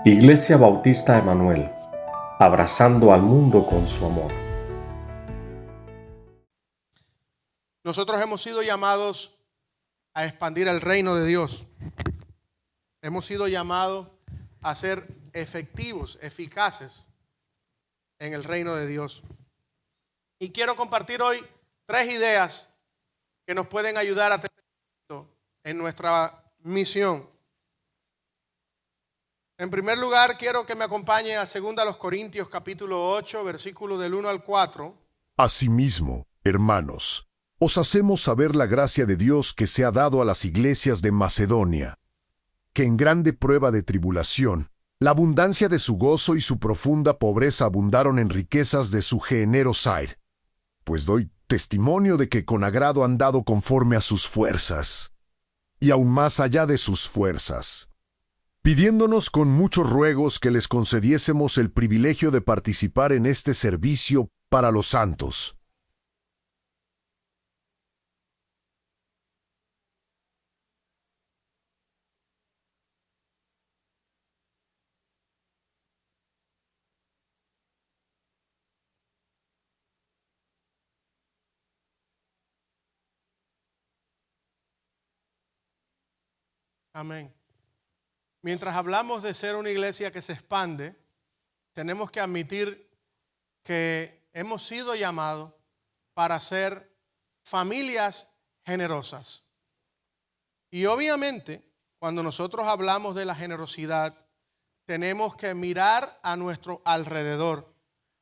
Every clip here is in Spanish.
Iglesia Bautista Emanuel, abrazando al mundo con su amor. Nosotros hemos sido llamados a expandir el reino de Dios. Hemos sido llamados a ser efectivos, eficaces en el reino de Dios. Y quiero compartir hoy 3 ideas que nos pueden ayudar a tener éxito en nuestra misión. En primer lugar, quiero que me acompañe a 2 Corintios capítulo 8, versículos del 1 al 4. Asimismo, hermanos, os hacemos saber la gracia de Dios que se ha dado a las iglesias de Macedonia, que en grande prueba de tribulación, la abundancia de su gozo y su profunda pobreza abundaron en riquezas de su generoso aire. Pues doy testimonio de que con agrado han dado conforme a sus fuerzas, y aún más allá de sus fuerzas, pidiéndonos con muchos ruegos que les concediésemos el privilegio de participar en este servicio para los santos. Amén. Mientras hablamos de ser una iglesia que se expande, tenemos que admitir que hemos sido llamados para ser familias generosas. Y obviamente, cuando nosotros hablamos de la generosidad, tenemos que mirar a nuestro alrededor.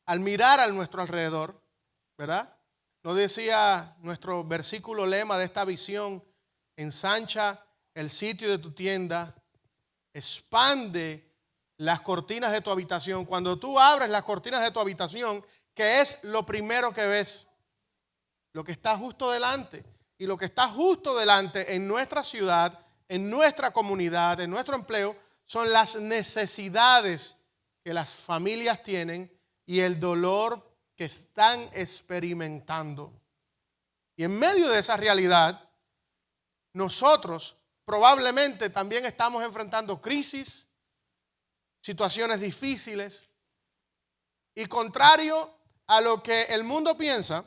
Al mirar a nuestro alrededor, ¿verdad? ¿No decía nuestro versículo lema de esta visión? Ensancha el sitio de tu tienda, expande las cortinas de tu habitación. Cuando tú abres las cortinas de tu habitación, ¿qué es lo primero que ves? Lo que está justo delante. Y lo que está justo delante en nuestra ciudad, en nuestra comunidad, en nuestro empleo, son las necesidades que las familias tienen y el dolor que están experimentando. Y en medio de esa realidad, nosotros probablemente también estamos enfrentando crisis, situaciones difíciles. Y contrario a lo que el mundo piensa,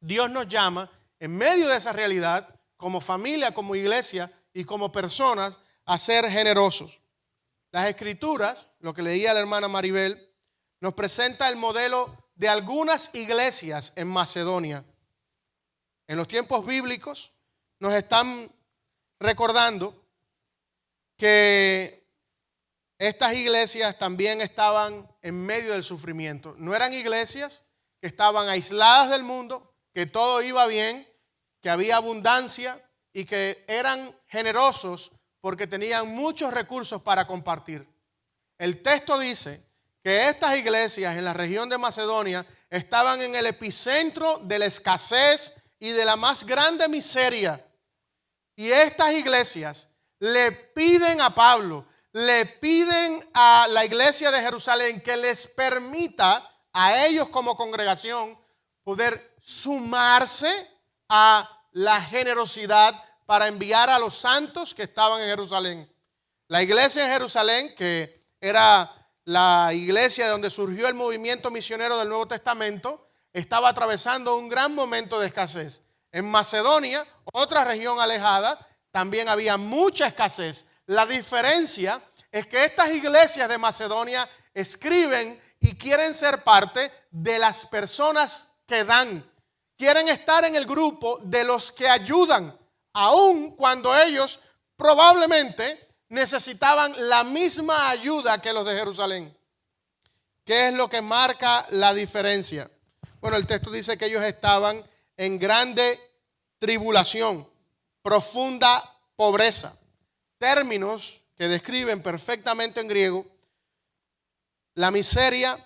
Dios nos llama en medio de esa realidad, como familia, como iglesia y como personas, a ser generosos. Las Escrituras, lo que leía la hermana Maribel, nos presenta el modelo de algunas iglesias en Macedonia. En los tiempos bíblicos nos están recordando que estas iglesias también estaban en medio del sufrimiento. No eran iglesias que estaban aisladas del mundo, que todo iba bien, que había abundancia y que eran generosos porque tenían muchos recursos para compartir. El texto dice que estas iglesias en la región de Macedonia estaban en el epicentro de la escasez y de la más grande miseria. Y estas iglesias le piden a Pablo, le piden a la iglesia de Jerusalén que les permita a ellos como congregación poder sumarse a la generosidad para enviar a los santos que estaban en Jerusalén. La iglesia en Jerusalén, que era la iglesia donde surgió el movimiento misionero del Nuevo Testamento, estaba atravesando un gran momento de escasez. En Macedonia, otra región alejada, también había mucha escasez. La diferencia es que estas iglesias de Macedonia escriben y quieren ser parte de las personas que dan. Quieren estar en el grupo de los que ayudan, aun cuando ellos probablemente necesitaban la misma ayuda que los de Jerusalén. ¿Qué es lo que marca la diferencia? Bueno, el texto dice que ellos estaban en grande tribulación, profunda pobreza. Términos que describen perfectamente en griego la miseria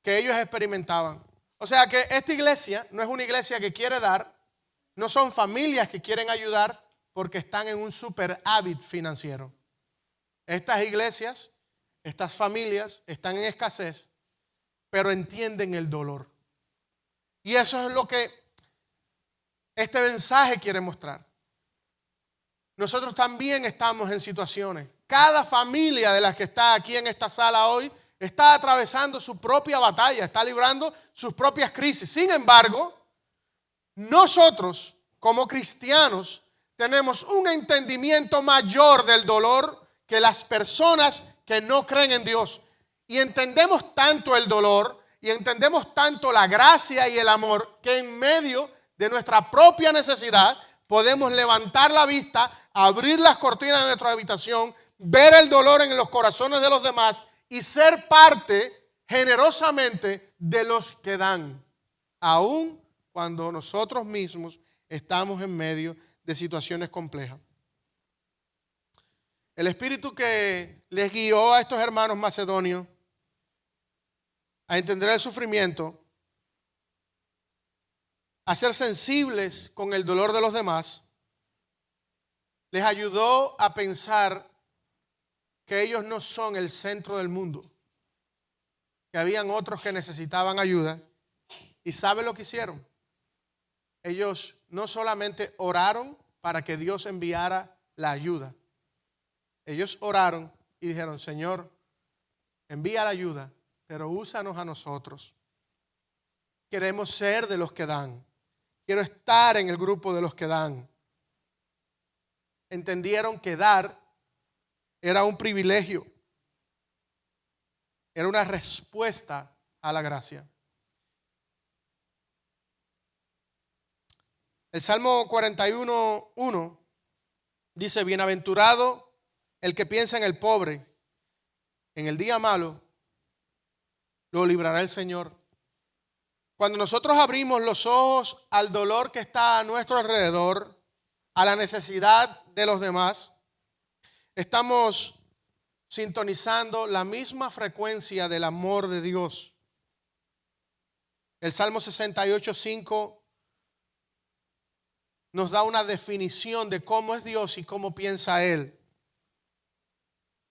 que ellos experimentaban. O sea que esta iglesia no es una iglesia que quiere dar, no son familias que quieren ayudar porque están en un superávit financiero. Estas iglesias, estas familias están en escasez, pero entienden el dolor. Y eso es lo que este mensaje quiere mostrar. Nosotros también estamos en situaciones. cada familia de las que está aquí en esta sala hoy está atravesando su propia batalla, está librando sus propias crisis. Sin embargo, nosotros como cristianos tenemos un entendimiento mayor del dolor que las personas que no creen en Dios. Y entendemos tanto el dolor y entendemos tanto la gracia y el amor que en medio de nuestra propia necesidad podemos levantar la vista, abrir las cortinas de nuestra habitación, ver el dolor en los corazones de los demás y ser parte generosamente de los que dan, aun cuando nosotros mismos estamos en medio de situaciones complejas. El espíritu que les guió a estos hermanos macedonios a entender el sufrimiento, a ser sensibles con el dolor de los demás, les ayudó a pensar que ellos no son el centro del mundo, que habían otros que necesitaban ayuda. ¿Y sabe lo que hicieron? Ellos no solamente oraron para que Dios enviara la ayuda. Ellos oraron y dijeron: Señor, envía la ayuda, pero úsanos a nosotros. Queremos ser de los que dan. Quiero estar en el grupo de los que dan. Entendieron que dar era un privilegio. Era una respuesta a la gracia. El Salmo 41:1 dice: bienaventurado el que piensa en el pobre, en el día malo lo librará el Señor. Cuando nosotros abrimos los ojos al dolor que está a nuestro alrededor, a la necesidad de los demás, estamos sintonizando la misma frecuencia del amor de Dios. El Salmo 68:5 nos da una definición de cómo es Dios y cómo piensa Él.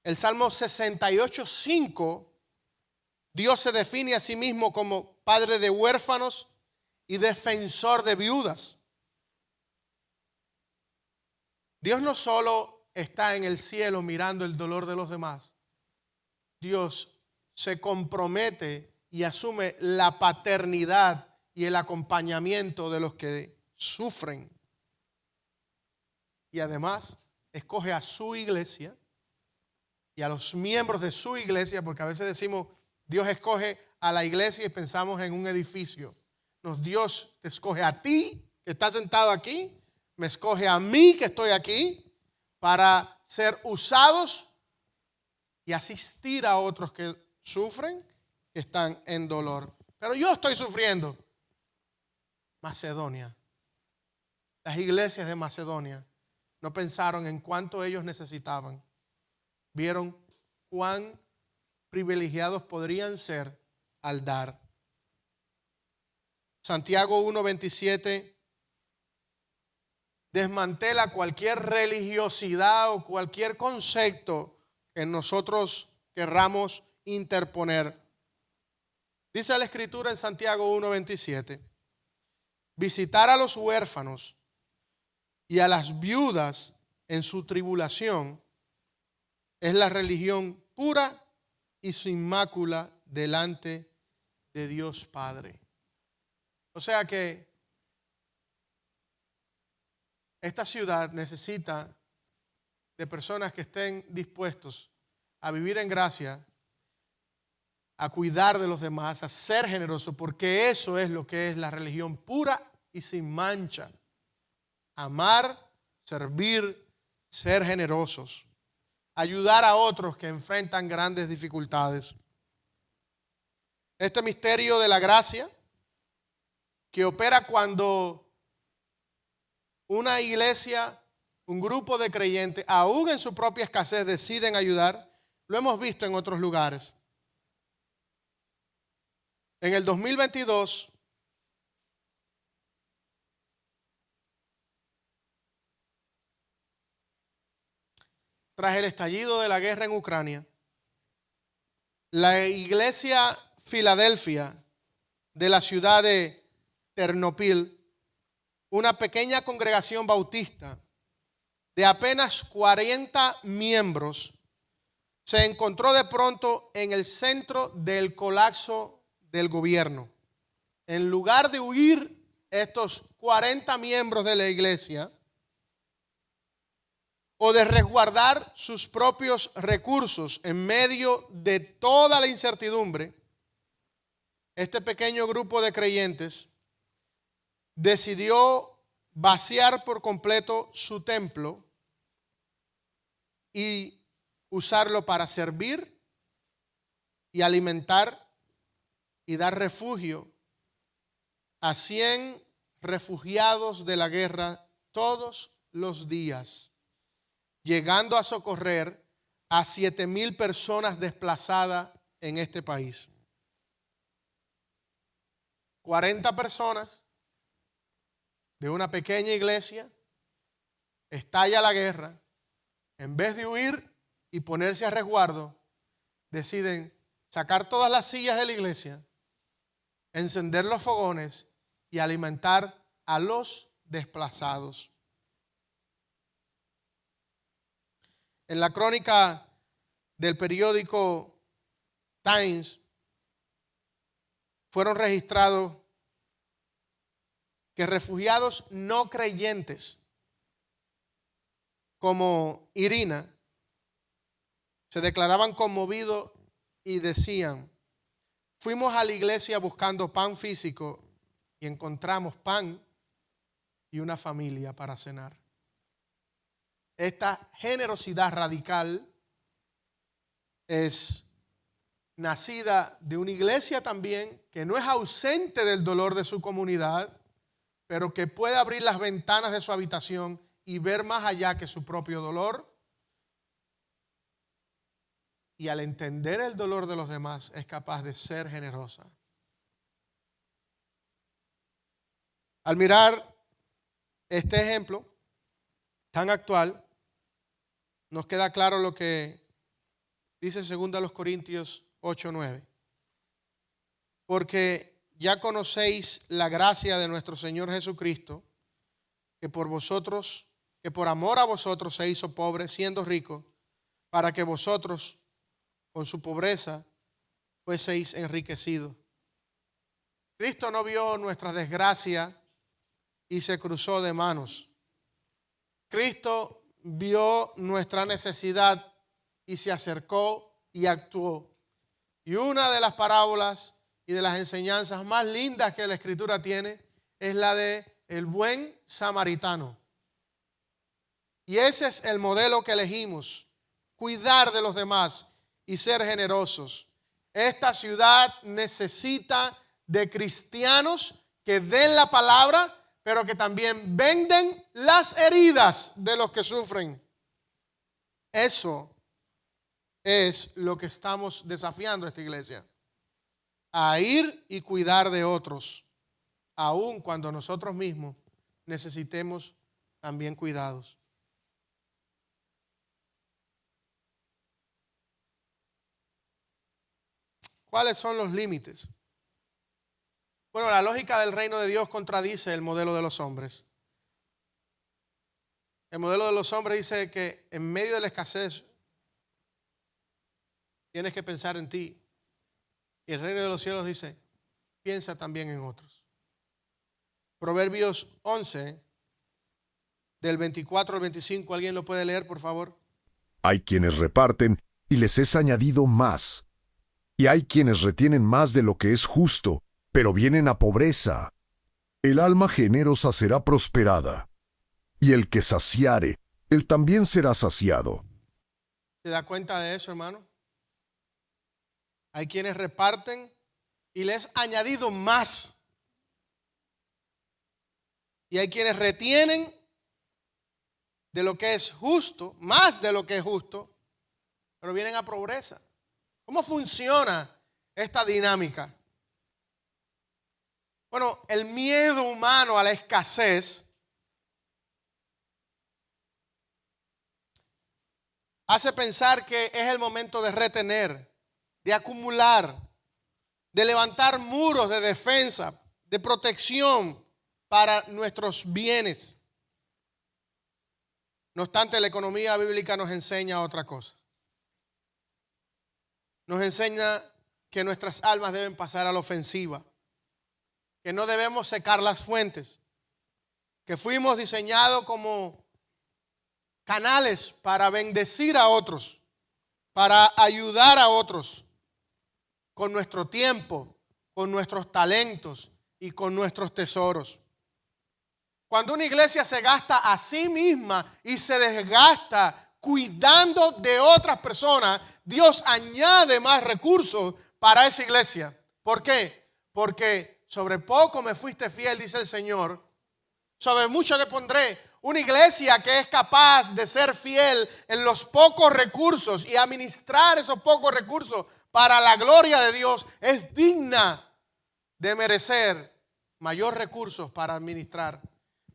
El Salmo 68:5, Dios se define a sí mismo como padre de huérfanos y defensor de viudas. Dios no solo está en el cielo mirando el dolor de los demás. Dios se compromete y asume la paternidad y el acompañamiento de los que sufren. Y además escoge a su iglesia y a los miembros de su iglesia, porque a veces decimos Dios escoge a la iglesia y pensamos en un edificio. No, Dios te escoge a ti que estás sentado aquí, me escoge a mí que estoy aquí para ser usados y asistir a otros que sufren, que están en dolor. Pero yo estoy sufriendo. Macedonia, las iglesias de Macedonia no pensaron en cuánto ellos necesitaban. Vieron cuán privilegiados podrían ser al dar. Santiago 1:27 desmantela cualquier religiosidad o cualquier concepto que nosotros querramos interponer. Dice la Escritura en Santiago 1:27: visitar a los huérfanos y a las viudas en su tribulación es la religión pura y sin mácula delante de Dios Padre. O sea que esta ciudad necesita de personas que estén dispuestos a vivir en gracia, a cuidar de los demás, a ser generosos, porque eso es lo que es la religión pura y sin mancha. Amar, servir, ser generosos, ayudar a otros que enfrentan grandes dificultades. Este misterio de la gracia que opera cuando una iglesia, un grupo de creyentes, aún en su propia escasez, deciden ayudar, lo hemos visto en otros lugares. En el 2022, tras el estallido de la guerra en Ucrania, la iglesia Filadelfia de la ciudad de Ternopil, una pequeña congregación bautista de apenas 40 miembros, se encontró de pronto en el centro del colapso del gobierno. En lugar de huir estos 40 miembros de la iglesia o de resguardar sus propios recursos en medio de toda la incertidumbre, este pequeño grupo de creyentes decidió vaciar por completo su templo y usarlo para servir y alimentar y dar refugio a 100 refugiados de la guerra todos los días, llegando a socorrer a 7,000 personas desplazadas en este país. 40 personas de una pequeña iglesia, estalla la guerra, en vez de huir y ponerse a resguardo, deciden sacar todas las sillas de la iglesia, encender los fogones y alimentar a los desplazados. En la crónica del periódico Times fueron registrados que refugiados no creyentes como Irina se declaraban conmovidos y decían: fuimos a la iglesia buscando pan físico y encontramos pan y una familia para cenar. Esta generosidad radical es nacida de una iglesia también que no es ausente del dolor de su comunidad, pero que puede abrir las ventanas de su habitación y ver más allá que su propio dolor. Y al entender el dolor de los demás es capaz de ser generosa. Al mirar este ejemplo tan actual, nos queda claro lo que dice 2 Corintios 8:9. Porque ya conocéis la gracia de nuestro Señor Jesucristo, que por amor a vosotros se hizo pobre, siendo rico, para que vosotros con su pobreza fueseis enriquecidos. Cristo no vio nuestra desgracia y se cruzó de manos. Cristo vio nuestra necesidad y se acercó y actuó. Y una de las parábolas y de las enseñanzas más lindas que la Escritura tiene es la de el buen samaritano. Y ese es el modelo que elegimos: cuidar de los demás y ser generosos. Esta ciudad necesita de cristianos que den la palabra, pero que también venden las heridas de los que sufren. Eso es lo que estamos desafiando a esta iglesia: a ir y cuidar de otros, aun cuando nosotros mismos necesitemos también cuidados. ¿Cuáles son los límites? Bueno, la lógica del reino de Dios contradice el modelo de los hombres. El modelo de los hombres dice que en medio de la escasez tienes que pensar en ti. Y el reino de los cielos dice: piensa también en otros. Proverbios 11, del 24 al 25, ¿alguien lo puede leer, por favor? Hay quienes reparten y les es añadido más. Y hay quienes retienen más de lo que es justo, pero vienen a pobreza. El alma generosa será prosperada, y el que saciare, él también será saciado. ¿Se da cuenta de eso, hermano? Hay quienes reparten y les es añadido más. Y hay quienes retienen de lo que es justo, más de lo que es justo, pero vienen a pobreza. ¿Cómo funciona esta dinámica? Bueno, el miedo humano a la escasez hace pensar que es el momento de retener, de acumular, de levantar muros de defensa, de protección para nuestros bienes. No obstante, la economía bíblica nos enseña otra cosa. nos enseña que nuestras almas deben pasar a la ofensiva, que no debemos secar las fuentes, que fuimos diseñados como canales para bendecir a otros, para ayudar a otros con nuestro tiempo, con nuestros talentos y con nuestros tesoros. Cuando una iglesia se gasta a sí misma y se desgasta cuidando de otras personas, Dios añade más recursos para esa iglesia. ¿Por qué? Porque sobre poco me fuiste fiel, dice el Señor, sobre mucho te pondré. Una iglesia que es capaz de ser fiel en los pocos recursos y administrar esos pocos recursos para la gloria de Dios es digna de merecer mayor recursos para administrar.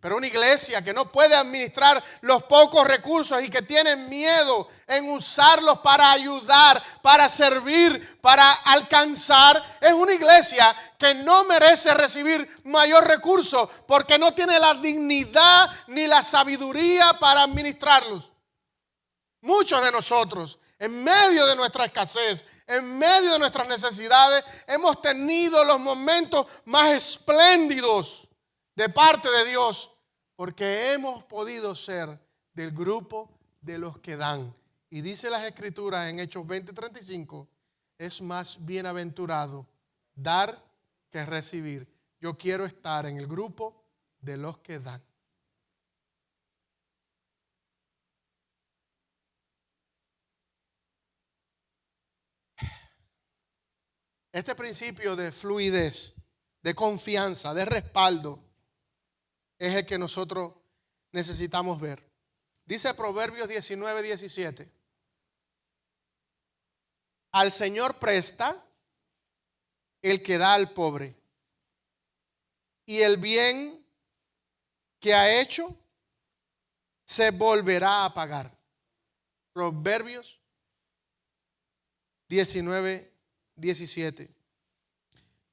Pero una iglesia que no puede administrar los pocos recursos y que tiene miedo en usarlos para ayudar, para servir, para alcanzar, es una iglesia que no merece recibir mayor recurso porque no tiene la dignidad ni la sabiduría para administrarlos. Muchos de nosotros, en medio de nuestra escasez, en medio de nuestras necesidades, hemos tenido los momentos más espléndidos de parte de Dios, porque hemos podido ser del grupo de los que dan. Y dice las Escrituras en Hechos 20:35, es más bienaventurado dar que recibir. Yo quiero estar en el grupo de los que dan. Este principio de fluidez, de confianza, de respaldo, es el que nosotros necesitamos ver. Dice Proverbios 19:17. Al Señor presta el que da al pobre, y el bien que ha hecho se volverá a pagar. Proverbios 19:17.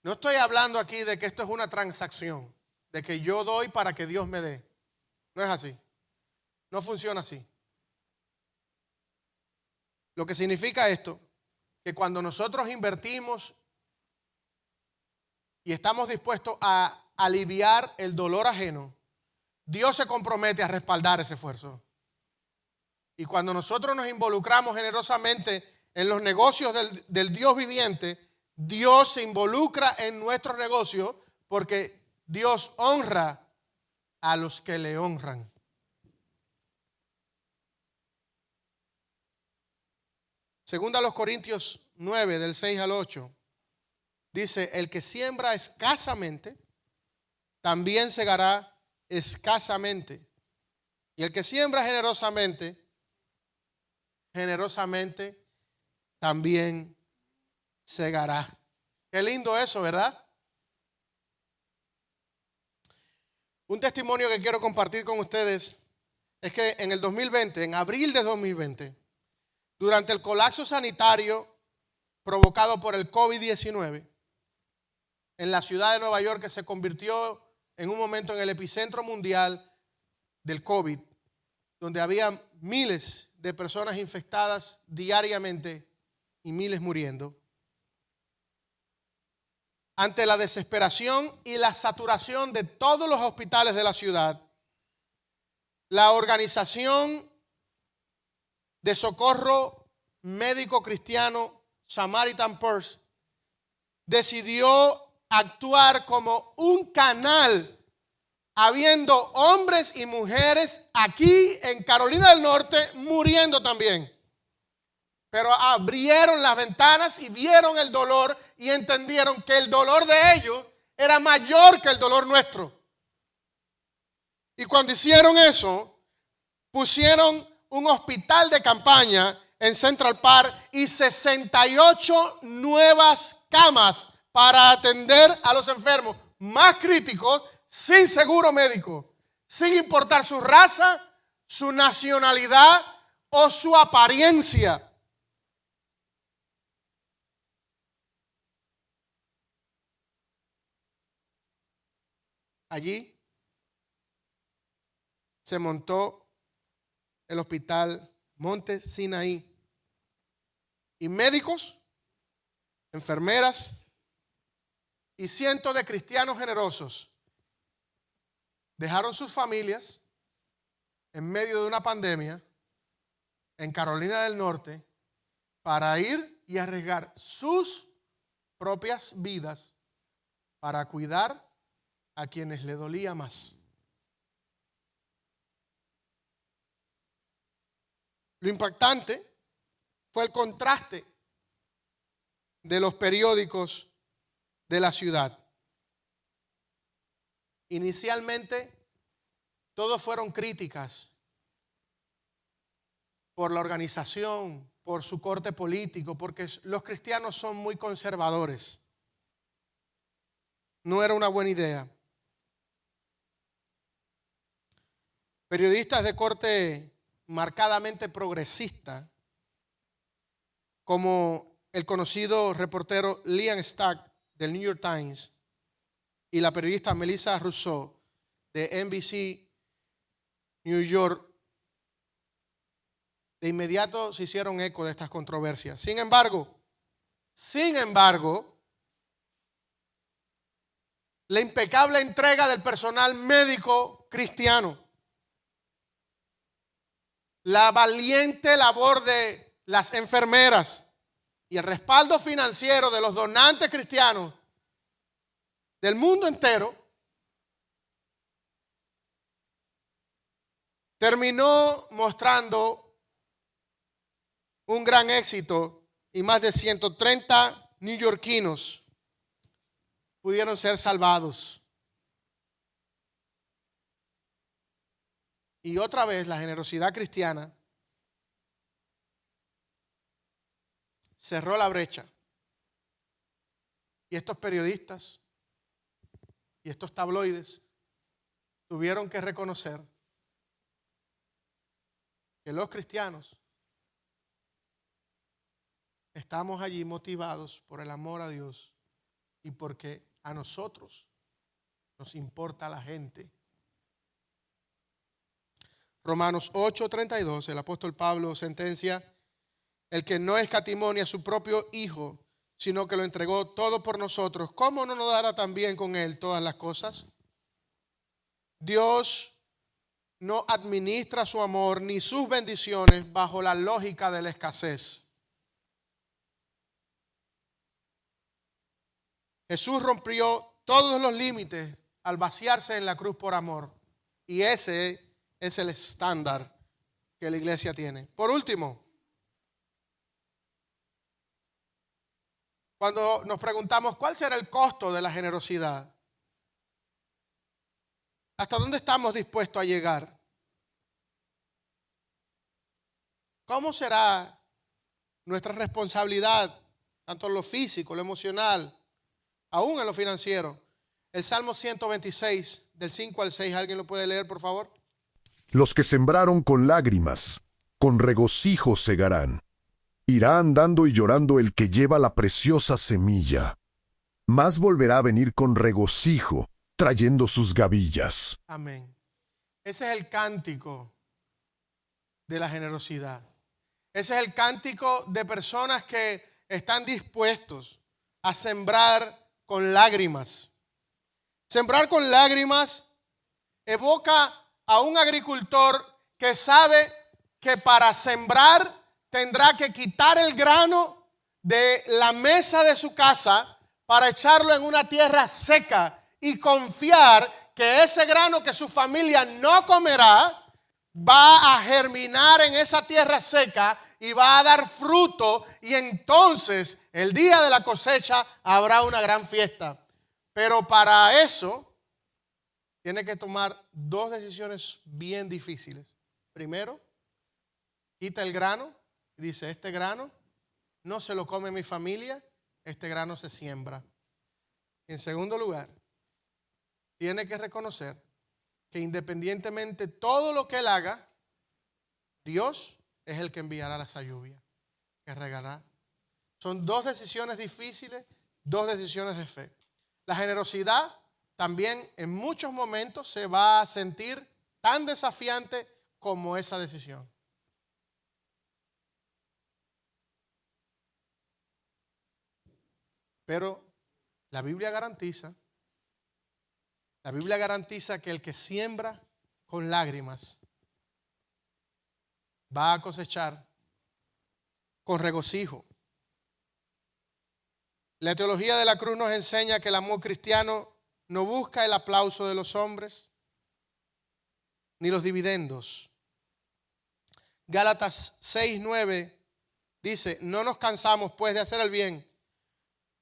No estoy hablando aquí de que esto es una transacción, de que yo doy para que Dios me dé. No es así. No funciona así. Lo que significa esto, que cuando nosotros invertimos y estamos dispuestos a aliviar el dolor ajeno, Dios se compromete a respaldar ese esfuerzo. Y cuando nosotros nos involucramos generosamente en los negocios del Dios viviente, Dios se involucra en nuestros negocios porque Dios honra a los que le honran. Segunda a los Corintios 9, del 6 al 8, dice, el que siembra escasamente, también segará escasamente. Y el que siembra generosamente, generosamente también segará. Qué lindo eso, ¿verdad? Un testimonio que quiero compartir con ustedes es que en el 2020, en abril de 2020, durante el colapso sanitario provocado por el COVID-19 en la ciudad de Nueva York, que se convirtió en un momento en el epicentro mundial del COVID, donde había miles de personas infectadas diariamente y miles muriendo. Ante la desesperación y la saturación de todos los hospitales de la ciudad, la organización de socorro médico cristiano Samaritan Purse decidió actuar como un canal, habiendo hombres y mujeres aquí en Carolina del Norte muriendo también. Pero abrieron las ventanas y vieron el dolor y entendieron que el dolor de ellos era mayor que el dolor nuestro. Y cuando hicieron eso, pusieron un hospital de campaña en Central Park y 68 nuevas camas para atender a los enfermos más críticos sin seguro médico, sin importar su raza, su nacionalidad o su apariencia. Allí se montó el hospital Monte Sinaí. Y médicos enfermeras y cientos de cristianos generosos dejaron sus familias en medio de una pandemia en Carolina del Norte para ir y arriesgar sus propias vidas para cuidar a quienes le dolía más. Lo impactante fue el contraste de los periódicos de la ciudad. Inicialmente, todos fueron críticas por la organización, por su corte político, porque los cristianos son muy conservadores. No era una buena idea. Periodistas de corte marcadamente progresista, como el conocido reportero Liam Stack del New York Times y la periodista Melissa Rousseau de NBC New York, de inmediato se hicieron eco de estas controversias. Sin embargo, la impecable entrega del personal médico cristiano, la valiente labor de las enfermeras y el respaldo financiero de los donantes cristianos del mundo entero terminó mostrando un gran éxito y más de 130 neoyorquinos pudieron ser salvados. Y otra vez la generosidad cristiana cerró la brecha. Y estos periodistas y estos tabloides tuvieron que reconocer que los cristianos estamos allí motivados por el amor a Dios y porque a nosotros nos importa la gente. Romanos 8:32, el apóstol Pablo sentencia: el que no escatimó ni a su propio Hijo, sino que lo entregó todo por nosotros, ¿cómo no nos dará también con él todas las cosas? Dios no administra su amor ni sus bendiciones bajo la lógica de la escasez. Jesús rompió todos los límites al vaciarse en la cruz por amor. Y ese es el estándar que la iglesia tiene. Por último, cuando nos preguntamos cuál será el costo de la generosidad, ¿hasta dónde estamos dispuestos a llegar? ¿Cómo será nuestra responsabilidad, tanto en lo físico, lo emocional, aún en lo financiero? El Salmo 126, del 5 al 6, ¿alguien lo puede leer, por favor? Los que sembraron con lágrimas, con regocijo segarán. Irá andando y llorando el que lleva la preciosa semilla. Mas volverá a venir con regocijo, trayendo sus gavillas. Amén. Ese es el cántico de la generosidad. Ese es el cántico de personas que están dispuestos a sembrar con lágrimas. Sembrar con lágrimas evoca a un agricultor que sabe que para sembrar tendrá que quitar el grano de la mesa de su casa para echarlo en una tierra seca y confiar que ese grano que su familia no comerá va a germinar en esa tierra seca y va a dar fruto, y entonces el día de la cosecha habrá una gran fiesta. Pero para eso tiene que tomar dos decisiones bien difíciles. Primero, quita el grano y dice: este grano no se lo come mi familia, este grano se siembra. En segundo lugar, tiene que reconocer que independientemente de todo lo que él haga, Dios es el que enviará la lluvia, que regará. Son dos decisiones difíciles, dos decisiones de fe. La generosidad también en muchos momentos se va a sentir tan desafiante como esa decisión. Pero la Biblia garantiza que el que siembra con lágrimas va a cosechar con regocijo. La teología de la cruz nos enseña que el amor cristiano no busca el aplauso de los hombres ni los dividendos. Gálatas 6:9 dice: no nos cansamos pues de hacer el bien,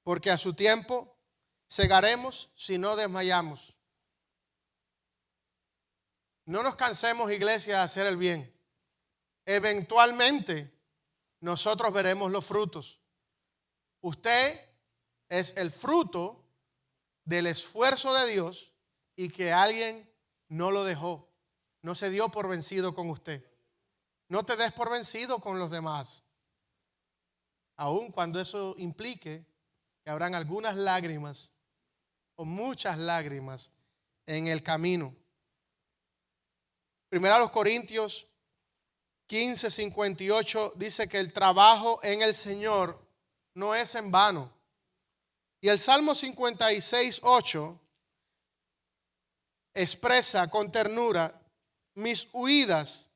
porque a su tiempo segaremos si no desmayamos. No nos cansemos, iglesia, de hacer el bien. Eventualmente nosotros veremos los frutos. Usted es el fruto del esfuerzo de Dios y que alguien no lo dejó, no se dio por vencido con usted. No te des por vencido con los demás, aun cuando eso implique que habrán algunas lágrimas o muchas lágrimas en el camino. Primera a los Corintios 15:58 dice que el trabajo en el Señor no es en vano. Y el Salmo 56:8 expresa con ternura: mis huidas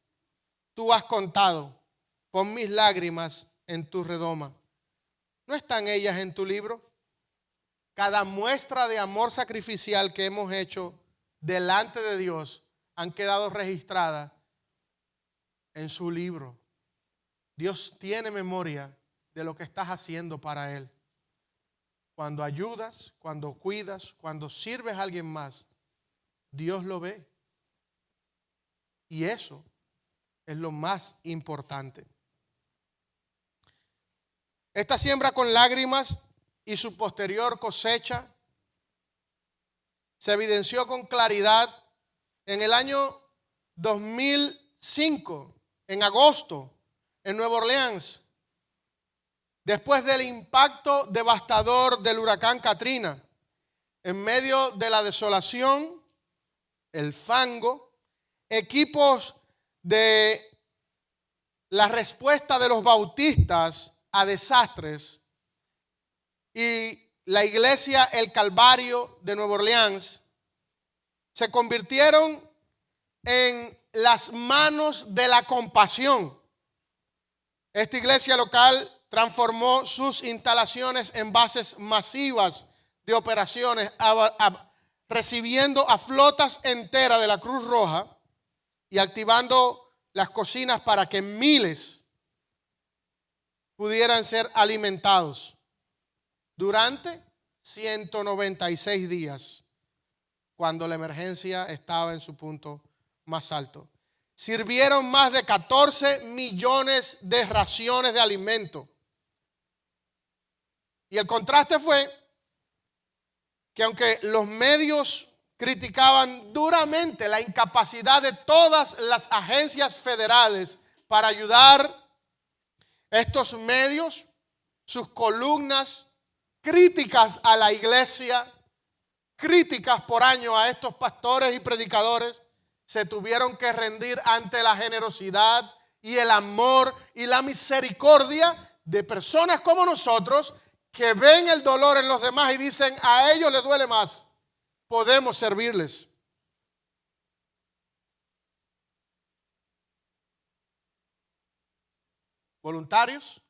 tú has contado, pon mis lágrimas en tu redoma. ¿No están ellas en tu libro? Cada muestra de amor sacrificial que hemos hecho delante de Dios han quedado registradas en su libro. Dios tiene memoria de lo que estás haciendo para Él. Cuando ayudas, cuando cuidas, cuando sirves a alguien más, Dios lo ve. Y eso es lo más importante. Esta siembra con lágrimas y su posterior cosecha se evidenció con claridad en el año 2005, en agosto, en Nueva Orleans. Después del impacto devastador del huracán Katrina, en medio de la desolación, el fango, equipos de la respuesta de los bautistas a desastres y la iglesia El Calvario de Nueva Orleans se convirtieron en las manos de la compasión. Esta iglesia local transformó sus instalaciones en bases masivas de operaciones, recibiendo a flotas enteras de la Cruz Roja y activando las cocinas para que miles pudieran ser alimentados durante 196 días, cuando la emergencia estaba en su punto más alto. Sirvieron más de 14 millones de raciones de alimento. Y el contraste fue que aunque los medios criticaban duramente la incapacidad de todas las agencias federales para ayudar, estos medios, sus columnas críticas a la iglesia, críticas por año a estos pastores y predicadores, se tuvieron que rendir ante la generosidad y el amor y la misericordia de personas como nosotros que ven el dolor en los demás y dicen: a ellos les duele más, podemos servirles. Voluntarios,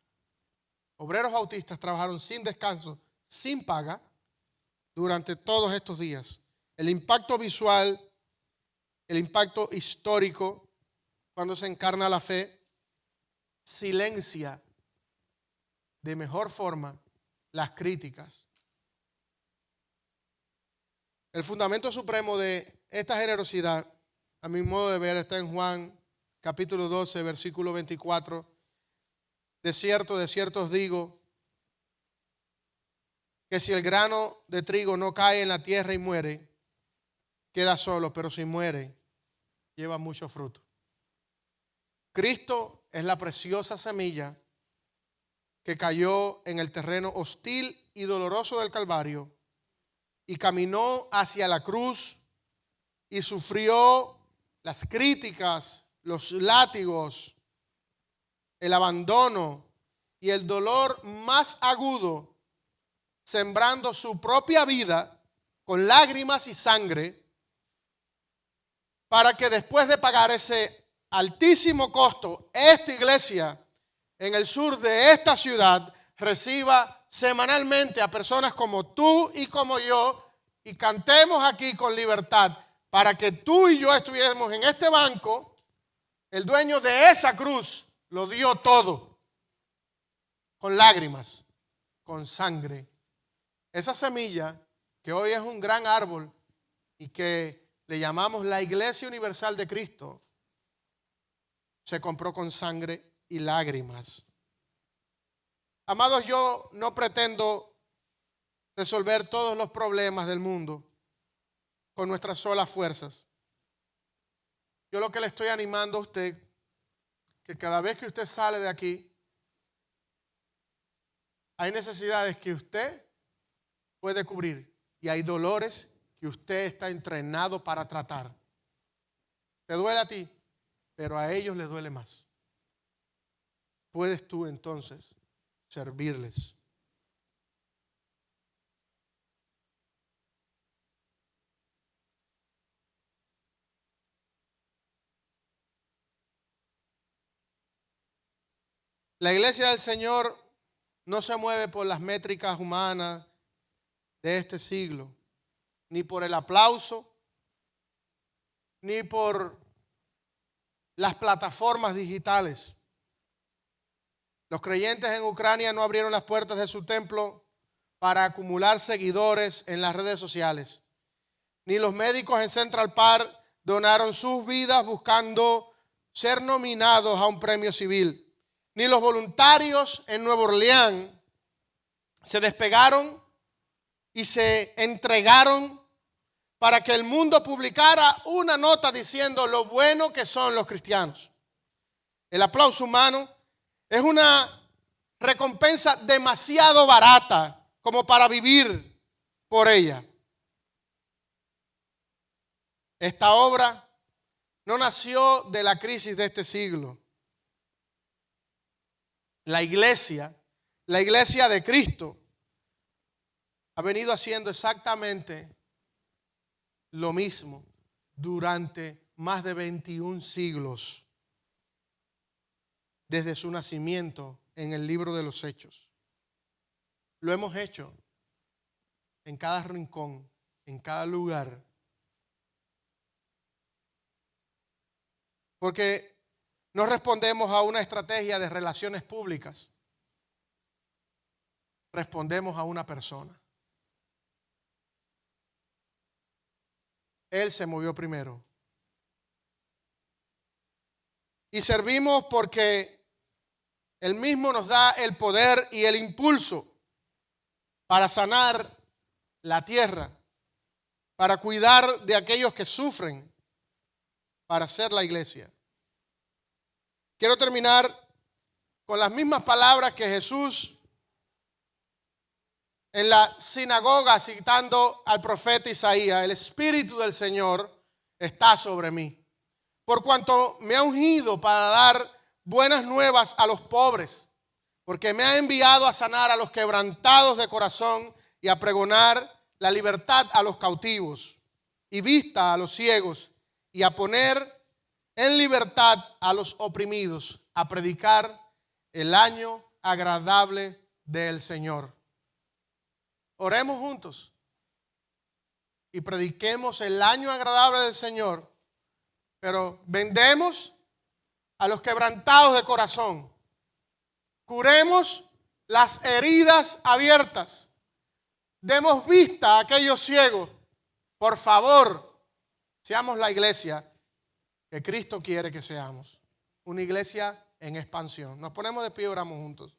obreros bautistas trabajaron sin descanso, sin paga, durante todos estos días. El impacto visual, el impacto histórico, cuando se encarna la fe, silencia de mejor forma las críticas. El fundamento supremo de esta generosidad, a mi modo de ver, está en Juan capítulo 12, versículo 24. De cierto os digo, que si el grano de trigo no cae en la tierra y muere, queda solo, pero si muere, lleva mucho fruto. Cristo es la preciosa semilla que cayó en el terreno hostil y doloroso del Calvario y caminó hacia la cruz y sufrió las críticas, los látigos, el abandono y el dolor más agudo sembrando su propia vida con lágrimas y sangre para que después de pagar ese altísimo costo, esta iglesia en el sur de esta ciudad reciba semanalmente a personas como tú y como yo y cantemos aquí con libertad para que tú y yo estuviéramos en este banco. El dueño de esa cruz lo dio todo, con lágrimas, con sangre. Esa semilla que hoy es un gran árbol y que le llamamos la Iglesia Universal de Cristo, se compró con sangre y lágrimas. Amados, yo no pretendo resolver todos los problemas del mundo con nuestras solas fuerzas. Yo lo que le estoy animando a usted, que cada vez que usted sale de aquí, hay necesidades que usted puede cubrir y hay dolores que usted está entrenado para tratar. Te duele a ti, pero a ellos les duele más. Puedes tú entonces servirles. La iglesia del Señor no se mueve por las métricas humanas de este siglo, ni por el aplauso, ni por las plataformas digitales. Los creyentes en Ucrania no abrieron las puertas de su templo para acumular seguidores en las redes sociales. Ni los médicos en Central Park donaron sus vidas buscando ser nominados a un premio civil. Ni los voluntarios en Nueva Orleans se despegaron y se entregaron para que el mundo publicara una nota diciendo lo bueno que son los cristianos. El aplauso humano es una recompensa demasiado barata como para vivir por ella. Esta obra no nació de la crisis de este siglo. La iglesia de Cristo, ha venido haciendo exactamente lo mismo durante más de 21 siglos, desde su nacimiento en el libro de los Hechos. Lo hemos hecho en cada rincón, en cada lugar, porque no respondemos a una estrategia de relaciones públicas. Respondemos a una persona. Él se movió primero. Y servimos porque Él mismo nos da el poder y el impulso para sanar la tierra, para cuidar de aquellos que sufren, para ser la iglesia. Quiero terminar con las mismas palabras que Jesús en la sinagoga, citando al profeta Isaías: el Espíritu del Señor está sobre mí, por cuanto me ha ungido para dar buenas nuevas a los pobres, porque me ha enviado a sanar a los quebrantados de corazón y a pregonar la libertad a los cautivos y vista a los ciegos, y a poner en libertad a los oprimidos, a predicar el año agradable del Señor. Oremos juntos y prediquemos el año agradable del Señor, pero vendemos a los quebrantados de corazón, curemos las heridas abiertas, demos vista a aquellos ciegos. Por favor, seamos la iglesia que Cristo quiere que seamos, una iglesia en expansión. Nos ponemos de pie y oramos juntos.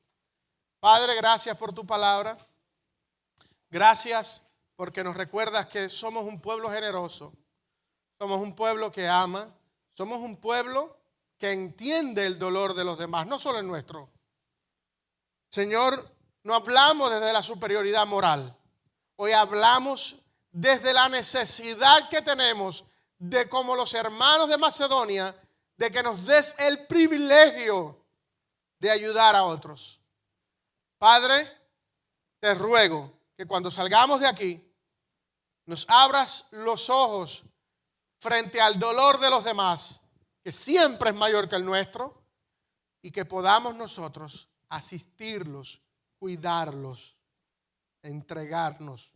Padre, gracias por tu palabra. Gracias porque nos recuerdas que somos un pueblo generoso, somos un pueblo que ama, somos un pueblo que entiende el dolor de los demás, no solo el nuestro. Señor, no hablamos desde la superioridad moral, hoy hablamos desde la necesidad que tenemos de, como los hermanos de Macedonia, de que nos des el privilegio de ayudar a otros. Padre, te ruego que cuando salgamos de aquí, nos abras los ojos frente al dolor de los demás, que siempre es mayor que el nuestro, y que podamos nosotros asistirlos, cuidarlos, entregarnos,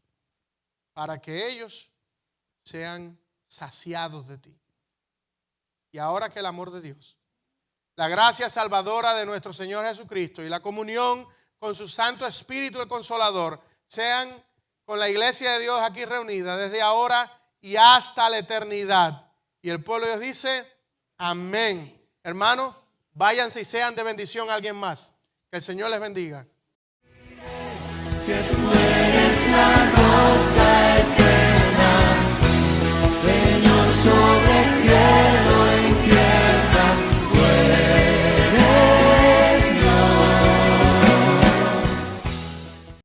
para que ellos sean saciados de ti. Y ahora que el amor de Dios, la gracia salvadora de nuestro Señor Jesucristo y la comunión con su Santo Espíritu el Consolador sean con la iglesia de Dios aquí reunida desde ahora y hasta la eternidad. Y el pueblo de Dios dice, amén. Hermanos, váyanse y sean de bendición a alguien más. Que el Señor les bendiga.